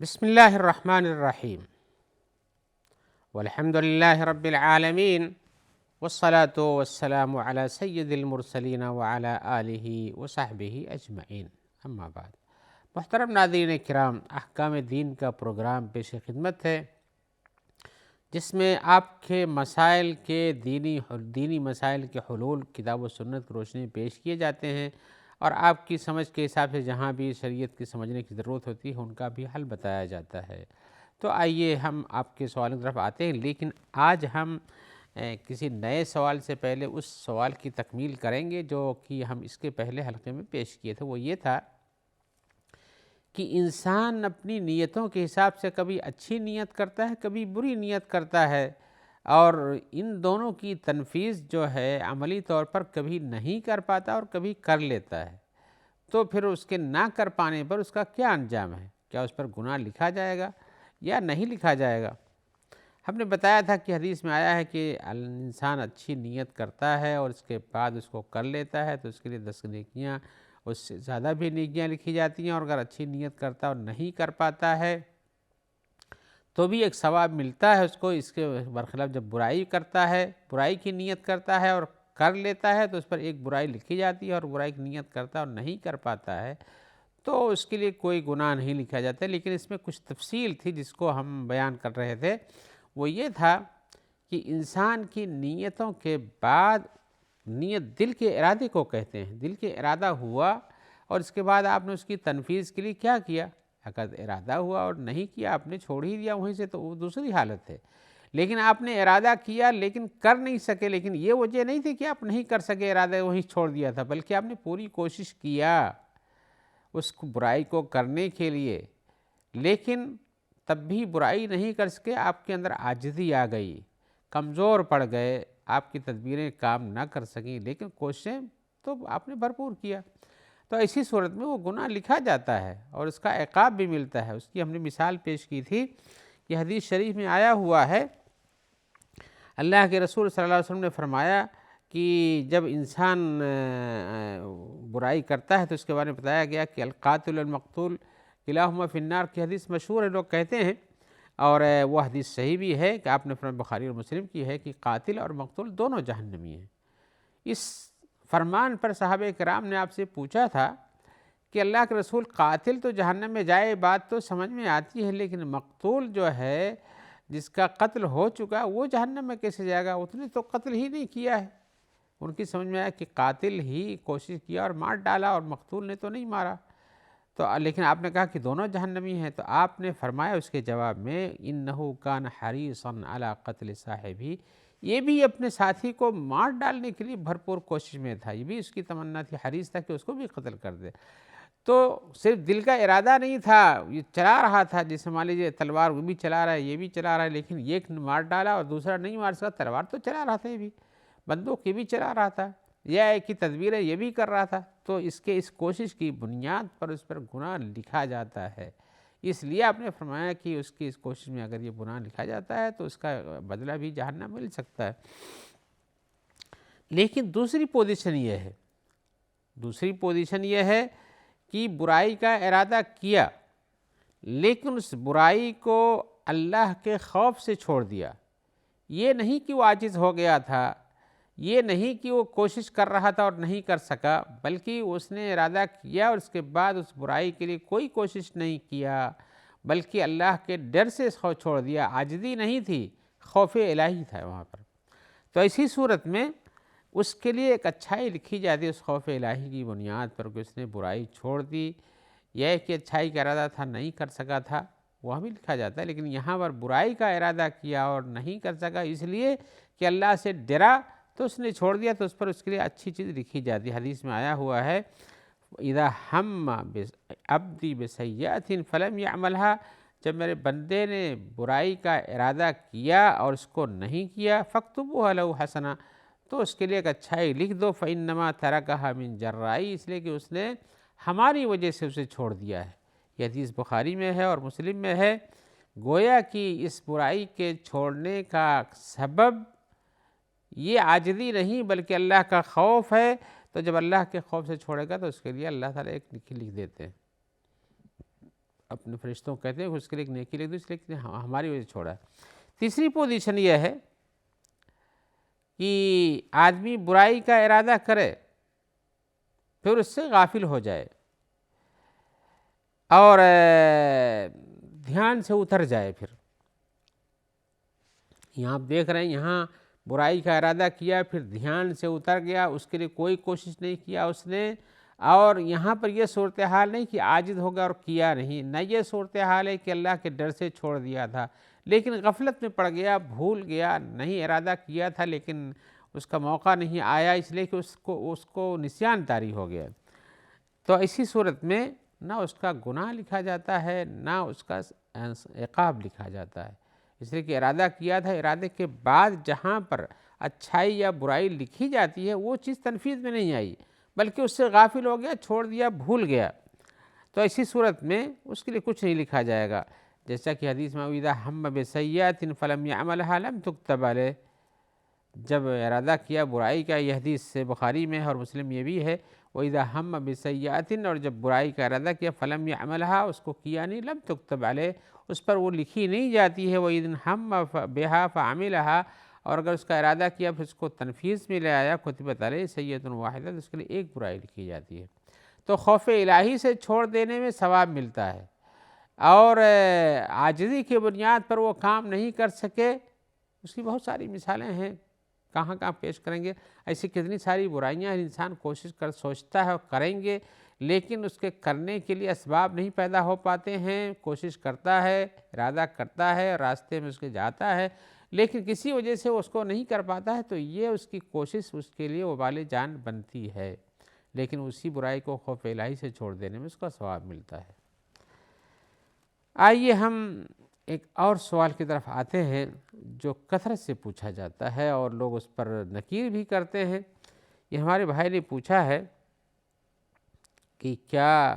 بسم اللہ الرحمن الرحیم والحمد للہ رب العالمین والصلاة والسلام علی سید المرسلین وعلی آلہ وصحبہ اجمعین، اما بعد۔ محترم ناظرین کرام، احکام دین کا پروگرام پیش خدمت ہے، جس میں آپ کے مسائل کے دینی مسائل کے حلول کتاب و سنت کی روشنی میں پیش کیے جاتے ہیں، اور آپ کی سمجھ کے حساب سے جہاں بھی شریعت کی سمجھنے کی ضرورت ہوتی ہے ان کا بھی حل بتایا جاتا ہے۔ تو آئیے ہم آپ کے سوالوں کی طرف آتے ہیں، لیکن آج ہم کسی نئے سوال سے پہلے اس سوال کی تکمیل کریں گے جو کہ ہم اس کے پہلے حلقے میں پیش کیے تھے۔ وہ یہ تھا کہ انسان اپنی نیتوں کے حساب سے کبھی اچھی نیت کرتا ہے، کبھی بری نیت کرتا ہے، اور ان دونوں کی تنفیذ جو ہے عملی طور پر کبھی نہیں کر پاتا اور کبھی کر لیتا ہے۔ تو پھر اس کے نہ کر پانے پر اس کا کیا انجام ہے؟ کیا اس پر گناہ لکھا جائے گا یا نہیں لکھا جائے گا؟ ہم نے بتایا تھا کہ حدیث میں آیا ہے کہ انسان اچھی نیت کرتا ہے اور اس کے بعد اس کو کر لیتا ہے تو اس کے لیے 10 نیکیاں، اس سے زیادہ بھی نیکیاں لکھی جاتی ہیں، اور اگر اچھی نیت کرتا اور نہیں کر پاتا ہے تو بھی ایک ثواب ملتا ہے اس کو۔ اس کے برخلاف جب برائی کرتا ہے، برائی کی نیت کرتا ہے اور کر لیتا ہے تو اس پر ایک برائی لکھی جاتی ہے، اور برائی کی نیت کرتا ہے اور نہیں کر پاتا ہے تو اس کے لیے کوئی گناہ نہیں لکھا جاتا۔ لیکن اس میں کچھ تفصیل تھی جس کو ہم بیان کر رہے تھے۔ وہ یہ تھا کہ انسان کی نیتوں کے بعد، نیت دل کے ارادے کو کہتے ہیں، دل کے ارادہ ہوا اور اس کے بعد آپ نے اس کی تنفیذ کے لیے کیا کیا؟ اگر ارادہ ہوا اور نہیں کیا، آپ نے چھوڑ ہی دیا وہیں سے، تو وہ دوسری حالت ہے۔ لیکن آپ نے ارادہ کیا لیکن کر نہیں سکے، لیکن یہ وجہ نہیں تھی کہ آپ نہیں کر سکے، ارادہ وہیں چھوڑ دیا تھا، بلکہ آپ نے پوری کوشش کیا اس برائی کو کرنے کے لیے، لیکن تب بھی برائی نہیں کر سکے، آپ کے اندر عاجزی آ گئی، کمزور پڑ گئے، آپ کی تدبیریں کام نہ کر سکیں، لیکن کوششیں تو آپ نے بھرپور کیا، تو ایسی صورت میں وہ گناہ لکھا جاتا ہے اور اس کا عقاب بھی ملتا ہے۔ اس کی ہم نے مثال پیش کی تھی کہ حدیث شریف میں آیا ہوا ہے، اللہ کے رسول صلی اللہ علیہ وسلم نے فرمایا کہ جب انسان برائی کرتا ہے تو اس کے بارے میں بتایا گیا کہ القاتل المقتول کلاہما فی النار کی حدیث مشہور ہے، لوگ کہتے ہیں، اور وہ حدیث صحیح بھی ہے کہ آپ نے فرمایا، بخاری اور مسلم کی ہے، کہ قاتل اور مقتول دونوں جہنمی ہیں۔ اس فرمان پر صحابہ کرام نے آپ سے پوچھا تھا کہ اللہ کے رسول، قاتل تو جہنم میں جائے بات تو سمجھ میں آتی ہے، لیکن مقتول جو ہے جس کا قتل ہو چکا وہ جہنم میں کیسے جائے گا؟ اس نے تو قتل ہی نہیں کیا ہے۔ ان کی سمجھ میں آیا کہ قاتل ہی کوشش کیا اور مار ڈالا، اور مقتول نے تو نہیں مارا، تو لیکن آپ نے کہا کہ دونوں جہنمی ہیں، تو آپ نے فرمایا اس کے جواب میں، انہ کان حریصا علی قتل صاحبہ، یہ بھی اپنے ساتھی کو مار ڈالنے کے لیے بھرپور کوشش میں تھا، یہ بھی اس کی تمنا تھی، حریص تھا کہ اس کو بھی قتل کر دے۔ تو صرف دل کا ارادہ نہیں تھا، یہ چلا رہا تھا، جیسے مان لیجیے تلوار وہ بھی چلا رہا ہے، یہ بھی چلا رہا ہے، لیکن ایک نے مار ڈالا اور دوسرا نہیں مار سکا، تلوار تو چلا رہا تھا، یہ بھی بندوق یہ بھی چلا رہا تھا، یہ ایک ہی تدبیر یہ بھی کر رہا تھا، تو اس کوشش کی بنیاد پر اس پر گناہ لکھا جاتا ہے۔ اس لیے آپ نے فرمایا کہ اس کی اس کوشش میں اگر یہ گناہ لکھا جاتا ہے تو اس کا بدلہ بھی جہنم مل سکتا ہے۔ لیکن دوسری پوزیشن یہ ہے کہ برائی کا ارادہ کیا لیکن اس برائی کو اللہ کے خوف سے چھوڑ دیا، یہ نہیں کہ وہ عاجز ہو گیا تھا، یہ نہیں کہ وہ کوشش کر رہا تھا اور نہیں کر سکا، بلکہ اس نے ارادہ کیا اور اس کے بعد اس برائی کے لیے کوئی کوشش نہیں کیا، بلکہ اللہ کے ڈر سے چھوڑ دیا، عاجزی نہیں تھی، خوف الہی تھا وہاں پر۔ تو ایسی صورت میں اس کے لیے ایک اچھائی لکھی جاتی ہے اس خوف الہی کی بنیاد پر کہ اس نے برائی چھوڑ دی، یہ کہ اچھائی کا ارادہ تھا نہیں کر سکا تھا وہ بھی لکھا جاتا ہے، لیکن یہاں پر برائی کا ارادہ کیا اور نہیں کر سکا اس لیے کہ اللہ سے ڈرا تو اس نے چھوڑ دیا، تو اس پر اس کے لیے اچھی چیز لکھی جاتی ہے۔ حدیث میں آیا ہوا ہے، اذا ہم عبدی بسیئۃ فلم یعملها، جب میرے بندے نے برائی کا ارادہ کیا اور اس کو نہیں کیا، فاکتبوها له حسنہ، تو اس کے لیے ایک اچھائی لکھ دو، فإنما ترکها من جرائی، اس لیے کہ اس نے ہماری وجہ سے اسے چھوڑ دیا ہے۔ یہ حدیث بخاری میں ہے اور مسلم میں ہے، گویا کہ اس برائی کے چھوڑنے کا سبب یہ عاجزی نہیں بلکہ اللہ کا خوف ہے، تو جب اللہ کے خوف سے چھوڑے گا تو اس کے لیے اللہ تعالیٰ ایک لکھ دیتے ہیں۔ اپنے فرشتوں کو کہتے ہیں کہ اس کے لیے ایک نیکی لکھ دو، اس لیے ہماری وجہ سے چھوڑا ہے۔ تیسری پوزیشن یہ ہے کہ آدمی برائی کا ارادہ کرے پھر اس سے غافل ہو جائے اور دھیان سے اتر جائے۔ پھر یہاں آپ دیکھ رہے ہیں، یہاں برائی کا ارادہ کیا پھر دھیان سے اتر گیا، اس کے لیے کوئی کوشش نہیں کیا اس نے، اور یہاں پر یہ صورتحال نہیں کہ عاجز ہو گیا اور کیا نہیں، نہ یہ صورتحال ہے کہ اللہ کے ڈر سے چھوڑ دیا تھا لیکن غفلت میں پڑ گیا، بھول گیا، نہیں ارادہ کیا تھا لیکن اس کا موقع نہیں آیا، اس لیے کہ اس کو نسیان طاری ہو گیا۔ تو اسی صورت میں نہ اس کا گناہ لکھا جاتا ہے نہ اس کا عقاب لکھا جاتا ہے، اس لیے کہ ارادہ کیا تھا، ارادے کے بعد جہاں پر اچھائی یا برائی لکھی جاتی ہے وہ چیز تنفیذ میں نہیں آئی بلکہ اس سے غافل ہو گیا، چھوڑ دیا، بھول گیا، تو ایسی صورت میں اس کے لیے کچھ نہیں لکھا جائے گا۔ جیسا کہ حدیث میں اذا ہم بسیئۃ فلم یعملها لم تکتب علیہ، جب ارادہ کیا برائی کا، یہ حدیث سے بخاری میں ہے اور مسلم یہ بھی ہے، وَإِذَا هَمَّ بِسَيِّئَةٍ، اور جب برائی کا ارادہ کیا فلم يعملها، اس کو کیا نہیں، لم تکتب علیہ، اس پر وہ لکھی نہیں جاتی ہے، وَإِذَا هَمَّ بِهَا فَعَمِلَهَا، اور اگر اس کا ارادہ کیا پھر اس کو تنفیذ میں لے آیا، کتبت علیہ سیئۃ واحدہ، اس کے لیے ایک برائی لکھی جاتی ہے۔ تو خوف الہی سے چھوڑ دینے میں ثواب ملتا ہے، اور عاجزی کی بنیاد پر وہ کام نہیں کر سکے، اس کی بہت ساری مثالیں ہیں، کہاں پیش کریں گے، ایسی کتنی ساری برائیاں انسان سوچتا ہے اور کریں گے لیکن اس کے کرنے کے لیے اسباب نہیں پیدا ہو پاتے ہیں، کوشش کرتا ہے، ارادہ کرتا ہے، راستے میں اس کے جاتا ہے لیکن کسی وجہ سے اس کو نہیں کر پاتا ہے، تو یہ اس کی کوشش اس کے لیے وبال جان بنتی ہے، لیکن اسی برائی کو خوف الہی سے چھوڑ دینے میں اس کا ثواب ملتا ہے۔ آئیے ہم ایک اور سوال کی طرف آتے ہیں جو کثرت سے پوچھا جاتا ہے اور لوگ اس پر نکیر بھی کرتے ہیں۔ یہ ہمارے بھائی نے پوچھا ہے کہ کیا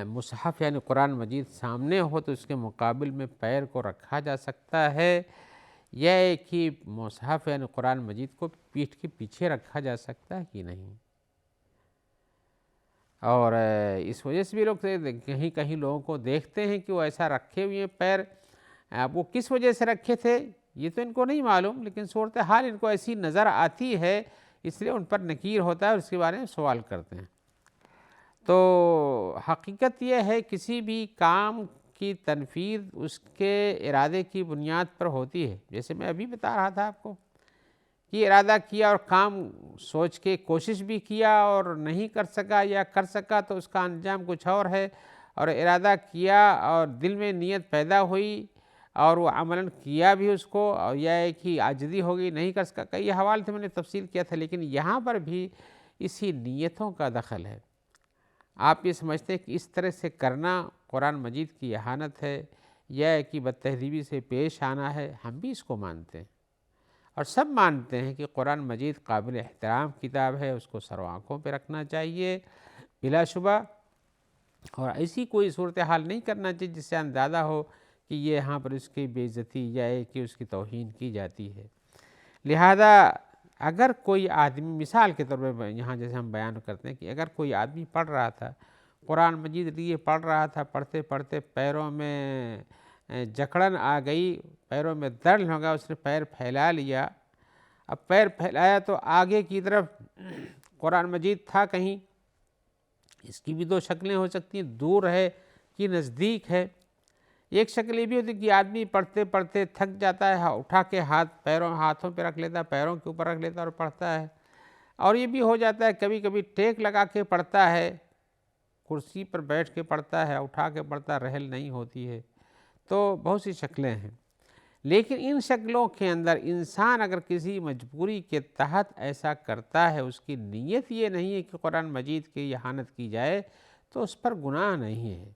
مصحف یعنی قرآن مجید سامنے ہو تو اس کے مقابل میں پیر کو رکھا جا سکتا ہے، یا کہ مصحف یعنی قرآن مجید کو پیٹھ کے پیچھے رکھا جا سکتا ہے کہ نہیں؟ اور اس وجہ سے بھی لوگ کہیں لوگوں کو دیکھتے ہیں کہ وہ ایسا رکھے ہوئے ہیں پیر، وہ کس وجہ سے رکھے تھے یہ تو ان کو نہیں معلوم، لیکن صورتحال ان کو ایسی نظر آتی ہے اس لیے ان پر نکیر ہوتا ہے اور اس کے بارے میں سوال کرتے ہیں۔ تو حقیقت یہ ہے کسی بھی کام کی تنفیذ اس کے ارادے کی بنیاد پر ہوتی ہے، جیسے میں ابھی بتا رہا تھا آپ کو کہ ارادہ کیا اور کام سوچ کے کوشش بھی کیا اور نہیں کر سکا یا کر سکا تو اس کا انجام کچھ اور ہے، اور ارادہ کیا اور دل میں نیت پیدا ہوئی اور وہ عملاً کیا بھی اس کو، اور یا ایک ہی عاجزی ہو گئی، نہیں کر سکا، کئی حوالے تھے میں نے تفصیل کیا تھا، لیکن یہاں پر بھی اسی نیتوں کا دخل ہے۔ آپ یہ سمجھتے ہیں کہ اس طرح سے کرنا قرآن مجید کی اہانت ہے یا کہ بد تہذیبی سے پیش آنا ہے، ہم بھی اس کو مانتے ہیں اور سب مانتے ہیں کہ قرآن مجید قابل احترام کتاب ہے، اس کو سر آنکھوں پہ رکھنا چاہیے بلا شبہ، اور ایسی کوئی صورتحال نہیں کرنا چاہیے جس سے اندازہ ہو کہ یہ یہاں پر اس کی بے عزتی یا کہ اس کی توہین کی جاتی ہے۔ لہذا اگر کوئی آدمی مثال کے طور پہ یہاں جیسے ہم بیان کرتے ہیں کہ اگر کوئی آدمی پڑھ رہا تھا قرآن مجید لیے پڑھ رہا تھا، پڑھتے پڑھتے پیروں میں جکڑن آ گئی، پیروں میں درد ہو گیا، اس نے پیر پھیلا لیا، اب پیر پھیلایا تو آگے کی طرف قرآن مجید تھا کہیں، اس کی بھی دو شکلیں ہو سکتی ہیں، دور ہے کہ نزدیک ہے۔ ایک شکل یہ بھی ہوتی ہے کہ آدمی پڑھتے پڑھتے تھک جاتا ہے، اٹھا کے ہاتھوں پہ رکھ لیتا ہے، پیروں کے اوپر رکھ لیتا ہے اور پڑھتا ہے، اور یہ بھی ہو جاتا ہے کبھی کبھی ٹیک لگا کے پڑھتا ہے، کرسی پر بیٹھ کے پڑھتا ہے، اٹھا کے پڑھتا ہے، رحل نہیں ہوتی ہے، تو بہت سی شکلیں ہیں۔ لیکن ان شکلوں کے اندر انسان اگر کسی مجبوری کے تحت ایسا کرتا ہے، اس کی نیت یہ نہیں ہے کہ قرآن مجید کی اہانت کی جائے، تو اس پر گناہ نہیں ہے،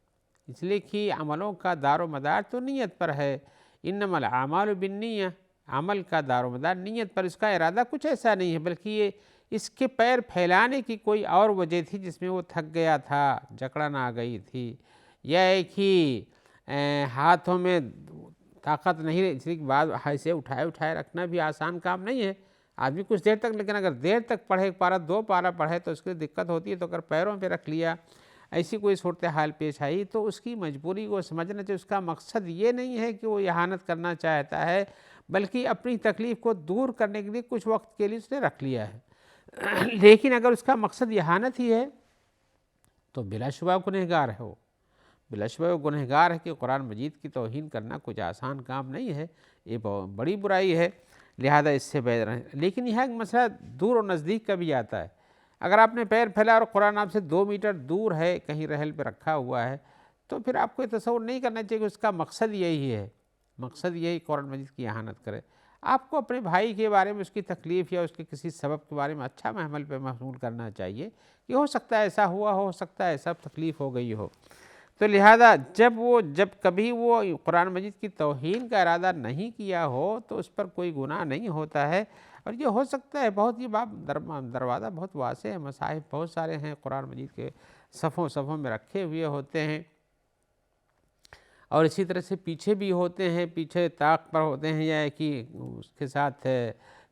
اس لیے کہ عملوں کا دار و مدار تو نیت پر ہے، انما الاعمال بالنیہ، عمل کا دار و مدار نیت پر، اس کا ارادہ کچھ ایسا نہیں ہے، بلکہ یہ اس کے پیر پھیلانے کی کوئی اور وجہ تھی جس میں وہ تھک گیا تھا، جکڑن آ گئی تھی، یا ایک ہی ہاتھوں میں طاقت نہیں رہی، اس لیے بعد ایسے اٹھائے رکھنا بھی آسان کام نہیں ہے، آدمی کچھ دیر تک، لیکن اگر دیر تک پڑھے، ایک پارہ دو پارہ پڑھے تو اس کے لیے دقت ہوتی ہے، تو اگر پیروں پہ رکھ لیا ایسی کوئی صورتحال پیش آئی تو اس کی مجبوری کو سمجھنا چاہیے. اس کا مقصد یہ نہیں ہے کہ وہ اہانت کرنا چاہتا ہے، بلکہ اپنی تکلیف کو دور کرنے کے لیے کچھ وقت کے لیے اس نے رکھ لیا ہے. لیکن اگر اس کا مقصد اہانت ہی ہے تو بلا شبہ گنہگار ہے. وہ بلا شبہ گنہگار ہے کہ قرآن مجید کی توہین کرنا کچھ آسان کام نہیں ہے، یہ بہت بڑی برائی ہے، لہذا اس سے بچ رہیں. لیکن یہ ایک مسئلہ دور و نزدیک کا بھی آتا ہے. اگر آپ نے پیر پھیلا اور قرآن آپ سے 2 میٹر دور ہے، کہیں رحل پہ رکھا ہوا ہے، تو پھر آپ کو یہ تصور نہیں کرنا چاہیے کہ اس کا مقصد یہی ہے، مقصد یہی قرآن مجید کی اہانت کرے. آپ کو اپنے بھائی کے بارے میں اس کی تکلیف یا اس کے کسی سبب کے بارے میں اچھا محمل پہ محمول کرنا چاہیے کہ ہو سکتا ہے ایسا ہوا ہو سکتا ہے ایسا تکلیف ہو گئی ہو. تو لہذا جب کبھی وہ قرآن مجید کی توہین کا ارادہ نہیں کیا ہو تو اس پر کوئی گناہ نہیں ہوتا ہے. اور یہ ہو سکتا ہے، بہت یہ باب دروازہ بہت واسع ہے، مصاحف بہت سارے ہیں قرآن مجید کے صفوں میں رکھے ہوئے ہوتے ہیں، اور اسی طرح سے پیچھے بھی ہوتے ہیں، پیچھے طاق پر ہوتے ہیں، یا کہ اس کے ساتھ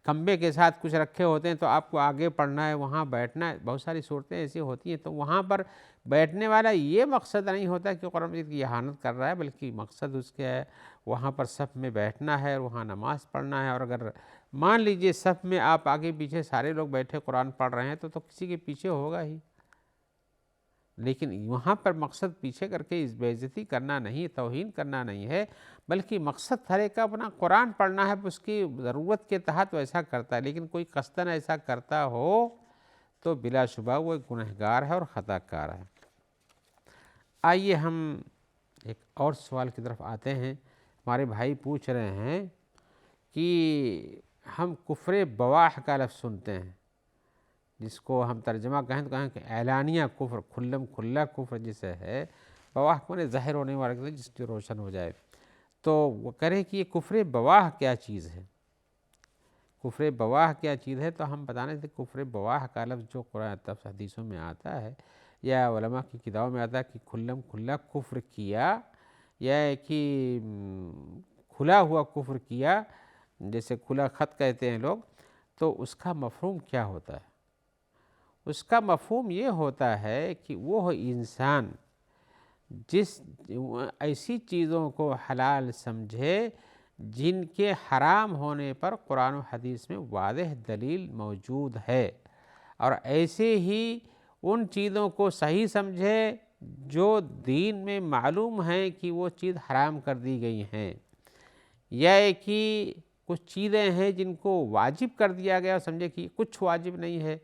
کمبے کے ساتھ کچھ رکھے ہوتے ہیں تو آپ کو آگے پڑھنا ہے، وہاں بیٹھنا ہے. بہت ساری صورتیں ایسی ہوتی ہیں تو وہاں پر بیٹھنے والا یہ مقصد نہیں ہوتا کہ قرآن مجید کی اہانت کر رہا ہے، بلکہ مقصد اس کے ہے وہاں پر صف میں بیٹھنا ہے اور وہاں نماز پڑھنا ہے. اور اگر مان لیجئے صف میں آپ آگے پیچھے سارے لوگ بیٹھے قرآن پڑھ رہے ہیں تو کسی کے پیچھے ہوگا ہی، لیکن وہاں پر مقصد پیچھے کر کے اس بے عزتی کرنا نہیں، توہین کرنا نہیں ہے، بلکہ مقصد ہر ایک کا اپنا قرآن پڑھنا ہے. اس کی ضرورت کے تحت ویسا کرتا ہے، لیکن کوئی قصداً ایسا کرتا ہو تو بلا شبہ وہ ایک گنہگار ہے اور خطا کار ہے. آئیے ہم ایک اور سوال کی طرف آتے ہیں. ہمارے بھائی پوچھ رہے ہیں کہ ہم کفر بواح کا لفظ سنتے ہیں، جس کو ہم ترجمہ کہیں تو کہیں کہ اعلانیہ کفر، کھلم کھلا کفر جسے ہے. بواح کو ظاہر ہونے والا جس کی روشن ہو جائے. تو وہ کہہ رہے ہیں کہ یہ کفر بواح کیا چیز ہے، کفر بواح کیا چیز ہے. تو ہم بتانے تھے کفر بواح کا لفظ جو قرآن حدیثوں میں آتا ہے یا علماء کی کتابوں میں آتا ہے کہ کھلم کھلا کفر کیا، یا کہ کھلا ہوا کفر کیا، جیسے کھلا خط کہتے ہیں لوگ. تو اس کا مفہوم کیا ہوتا ہے؟ اس کا مفہوم یہ ہوتا ہے کہ وہ انسان جس ایسی چیزوں کو حلال سمجھے جن کے حرام ہونے پر قرآن و حدیث میں واضح دلیل موجود ہے، اور ایسے ہی ان چیزوں کو صحیح سمجھے جو دین میں معلوم ہے کہ وہ چیز حرام کر دی گئی ہیں، یا کہ کچھ چیزیں ہیں جن کو واجب کر دیا گیا اور سمجھے کہ کچھ واجب نہیں ہے.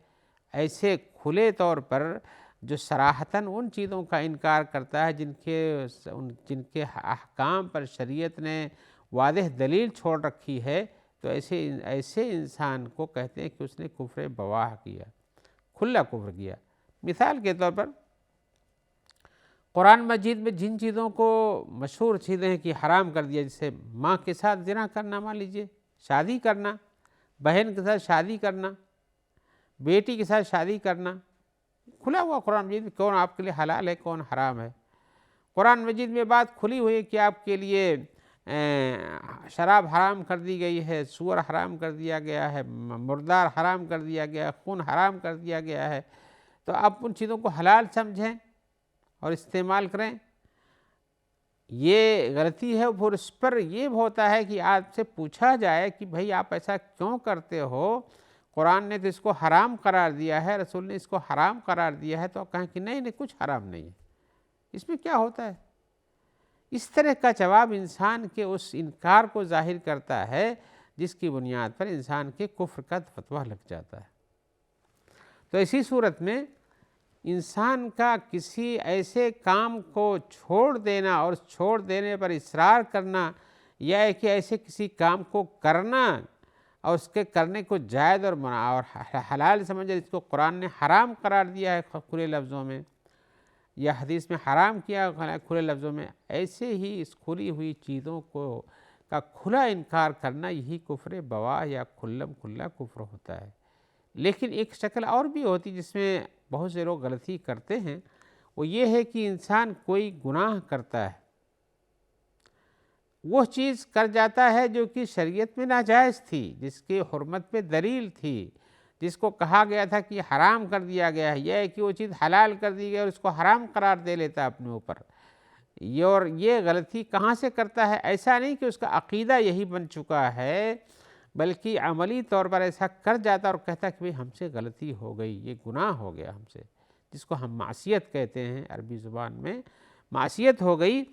ایسے کھلے طور پر جو صراحتاً ان چیزوں کا انکار کرتا ہے جن کے احکام پر شریعت نے واضح دلیل چھوڑ رکھی ہے، تو ایسے انسان کو کہتے ہیں کہ اس نے کفر بواح کیا، کھلا کفر کیا. مثال کے طور پر قرآن مجید میں جن چیزوں کو مشہور چیزیں ہیں کہ حرام کر دیا، جیسے ماں کے ساتھ زنا کرنا، مان لیجئے شادی کرنا، بہن کے ساتھ شادی کرنا، بیٹی کے ساتھ شادی کرنا، کھلا ہوا قرآن مجید میں کون آپ کے لیے حلال ہے کون حرام ہے. قرآن مجید میں بات کھلی ہوئی ہے کہ آپ کے لیے شراب حرام کر دی گئی ہے، سور حرام کر دیا گیا ہے، مردار حرام کر دیا گیا ہے، خون حرام کر دیا گیا ہے. تو آپ ان چیزوں کو حلال سمجھیں اور استعمال کریں، یہ غلطی ہے. پھر اس پر یہ ہوتا ہے کہ آپ سے پوچھا جائے کہ بھئی آپ ایسا کیوں کرتے ہو، قرآن نے تو اس کو حرام قرار دیا ہے، رسول نے اس کو حرام قرار دیا ہے. تو آپ کہیں کہ نہیں کچھ حرام نہیں ہے، اس میں کیا ہوتا ہے. اس طرح کا جواب انسان کے اس انکار کو ظاہر کرتا ہے جس کی بنیاد پر انسان کے کفر کا فتویٰ لگ جاتا ہے. تو اسی صورت میں انسان کا کسی ایسے کام کو چھوڑ دینا اور چھوڑ دینے پر اصرار کرنا، یا کہ ایسے کسی کام کو کرنا اور اس کے کرنے کو جائز اور حلال سمجھے جس کو قرآن نے حرام قرار دیا ہے کھلے لفظوں میں، یا حدیث میں حرام کیا کھلے لفظوں میں، ایسے ہی اس کھلی ہوئی چیزوں کا کھلا انکار کرنا یہی کفر بواح یا کھلم کھلا کفر ہوتا ہے. لیکن ایک شکل اور بھی ہوتی جس میں بہت سے لوگ غلطی کرتے ہیں، وہ یہ ہے کہ انسان کوئی گناہ کرتا ہے، وہ چیز کر جاتا ہے جو کہ شریعت میں ناجائز تھی، جس کی حرمت پہ دلیل تھی، جس کو کہا گیا تھا کہ حرام کر دیا گیا ہے، یہ ہے کہ وہ چیز حلال کر دی گئی اور اس کو حرام قرار دے لیتا ہے اپنے اوپر، اور یہ غلطی کہاں سے کرتا ہے؟ ایسا نہیں کہ اس کا عقیدہ یہی بن چکا ہے، بلکہ عملی طور پر ایسا کر جاتا اور کہتا کہ ہم سے غلطی ہو گئی، یہ گناہ ہو گیا ہم سے، جس کو ہم معصیت کہتے ہیں عربی زبان میں، معصیت ہو گئی۔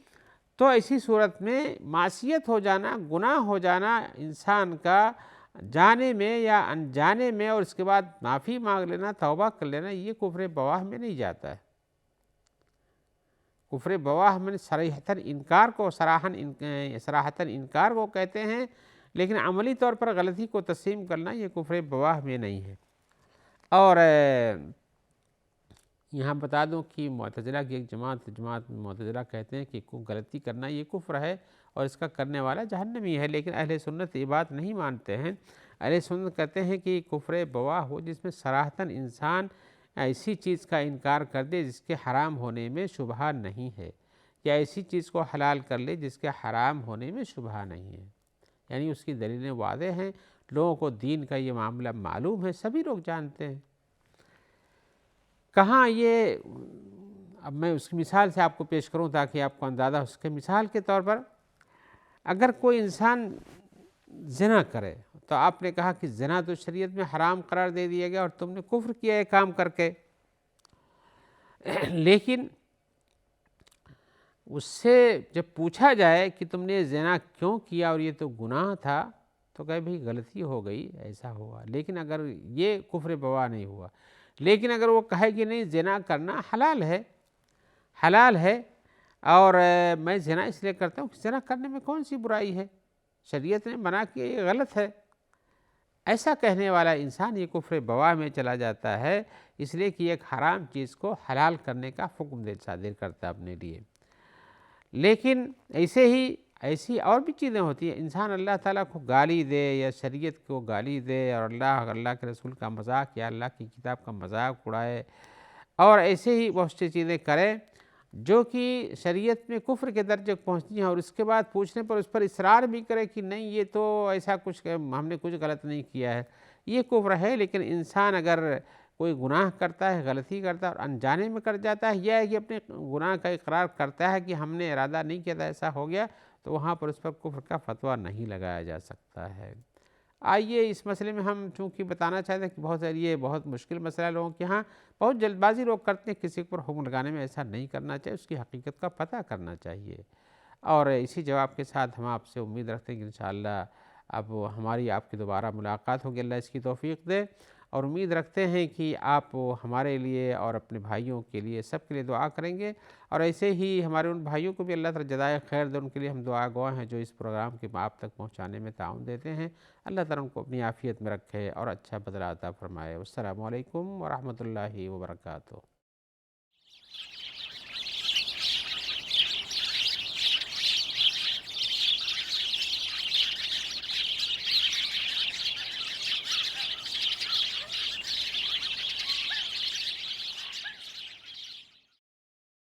تو ایسی صورت میں معصیت ہو جانا، گناہ ہو جانا انسان کا جانے میں یا انجانے میں، اور اس کے بعد معافی مانگ لینا، توبہ کر لینا، یہ کفر بواہ میں نہیں جاتا ہے۔ کفر بواہ میں صریحتاً انکار کو صراحتاً انکار کو کہتے ہیں، لیکن عملی طور پر غلطی کو تسلیم کرنا یہ کفر بواہ میں نہیں ہے۔ اور یہاں بتا دوں کہ معتزلہ کی ایک جماعت معتزلہ کہتے ہیں کہ غلطی کرنا یہ کفر ہے اور اس کا کرنے والا جہنمی ہے، لیکن اہل سنت یہ بات نہیں مانتے ہیں۔ اہل سنت کہتے ہیں کہ کفر بواہ ہو جس میں صراحتاً انسان ایسی چیز کا انکار کر دے جس کے حرام ہونے میں شبہہ نہیں ہے، یا ایسی چیز کو حلال کر لے جس کے حرام ہونے میں شبہہ نہیں ہے، یعنی اس کی دلیلیں واضح ہیں، لوگوں کو دین کا یہ معاملہ معلوم ہے، سبھی لوگ جانتے ہیں۔ کہاں یہ، اب میں اس کی مثال سے آپ کو پیش کروں تاکہ آپ کو اندازہ ہو سکے۔ مثال کے طور پر اگر کوئی انسان زنا کرے تو آپ نے کہا کہ زنا تو شریعت میں حرام قرار دے دیا گیا اور تم نے کفر کیا ہے کام کر کے، لیکن اس سے جب پوچھا جائے کہ تم نے زنا کیوں کیا اور یہ تو گناہ تھا، تو کہے بھئی غلطی ہو گئی، ایسا ہوا، لیکن اگر یہ کفر بواہ نہیں ہوا۔ لیکن اگر وہ کہے کہ نہیں زنا کرنا حلال ہے اور میں زنا اس لیے کرتا ہوں کہ زنا کرنے میں کون سی برائی ہے، شریعت نے منع کیا، یہ غلط ہے، ایسا کہنے والا انسان یہ کفر بواہ میں چلا جاتا ہے، اس لیے کہ ایک حرام چیز کو حلال کرنے کا حکم صادر کرتا ہے اپنے لیے۔ لیکن ایسی اور بھی چیزیں ہوتی ہیں، انسان اللہ تعالیٰ کو گالی دے یا شریعت کو گالی دے اور اللہ کے رسول کا مذاق یا اللہ کی کتاب کا مذاق اڑائے، اور ایسے ہی بہت سی چیزیں کرے جو کہ شریعت میں کفر کے درجے پہنچتی ہیں، اور اس کے بعد پوچھنے پر اس پر اصرار بھی کرے کہ نہیں یہ تو ایسا کچھ ہم نے کچھ غلط نہیں کیا ہے، یہ کفر ہے۔ لیکن انسان اگر کوئی گناہ کرتا ہے، غلطی کرتا ہے اور انجانے میں کر جاتا ہے، یا ہے کہ اپنے گناہ کا اقرار کرتا ہے کہ ہم نے ارادہ نہیں کیا تھا ایسا ہو گیا، تو وہاں پر اس پر کفر کا فتویٰ نہیں لگایا جا سکتا ہے۔ آئیے اس مسئلے میں ہم چونکہ بتانا چاہتے ہیں کہ یہ بہت مشکل مسئلہ ہے، لوگوں کے ہاں بہت جلد بازی لوگ کرتے ہیں، کسی پر حکم لگانے میں ایسا نہیں کرنا چاہیے، اس کی حقیقت کا پتہ کرنا چاہیے۔ اور اسی جواب کے ساتھ ہم آپ سے امید رکھتے ہیں کہ انشاءاللہ اب ہماری آپ کی دوبارہ ملاقات ہوگی، اللہ اس کی توفیق دے، اور امید رکھتے ہیں کہ آپ ہمارے لیے اور اپنے بھائیوں کے لیے سب کے لیے دعا کریں گے، اور ایسے ہی ہمارے ان بھائیوں کو بھی اللہ تعالیٰ جزائے خیر دے، ان کے لیے ہم دعا گواہ ہیں جو اس پروگرام کے آپ تک پہنچانے میں تعاون دیتے ہیں۔ اللہ تعالیٰ ان کو اپنی عافیت میں رکھے اور اچھا بدلہ عطا فرمائے۔ والسلام علیکم ورحمۃ اللہ وبرکاتہ۔